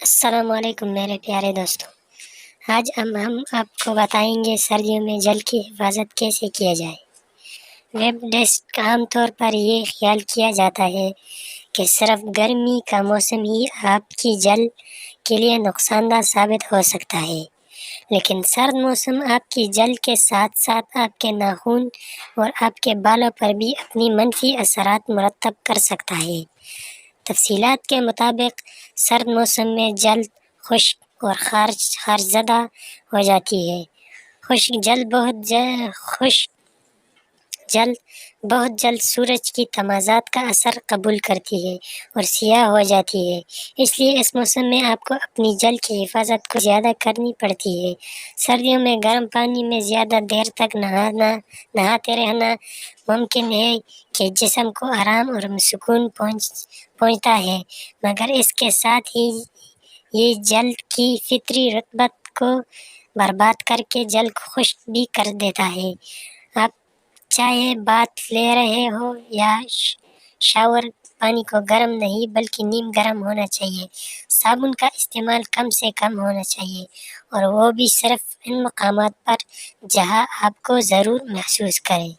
السلام علیکم میرے پیارے دوستوں، آج ہم آپ کو بتائیں گے سردیوں میں جل کی حفاظت کیسے کیا جائے۔ ویب ڈیسک عام طور پر یہ خیال کیا جاتا ہے کہ صرف گرمی کا موسم ہی آپ کی جل کے لیے نقصان دہ ثابت ہو سکتا ہے، لیکن سرد موسم آپ کی جل کے ساتھ ساتھ آپ کے ناخن اور آپ کے بالوں پر بھی اپنی منفی اثرات مرتب کر سکتا ہے۔ تفصیلات کے مطابق سرد موسم میں جلد خشک اور خارش زدہ ہو جاتی ہے۔ خشک جلد بہت جلد سورج کی تمازات کا اثر قبول کرتی ہے اور سیاہ ہو جاتی ہے، اس لیے اس موسم میں آپ کو اپنی جلد کی حفاظت کو زیادہ کرنی پڑتی ہے۔ سردیوں میں گرم پانی میں زیادہ دیر تک نہاتے رہنا ممکن ہے کہ جسم کو آرام اور سکون پہنچتا ہے، مگر اس کے ساتھ ہی یہ جلد کی فطری رطوبت کو برباد کر کے جلد خشک بھی کر دیتا ہے۔ آپ چاہے بات لے رہے ہو یا شاور، پانی کو گرم نہیں بلکہ نیم گرم ہونا چاہیے۔ صابن کا استعمال کم سے کم ہونا چاہیے، اور وہ بھی صرف ان مقامات پر جہاں آپ کو ضرور محسوس کریں۔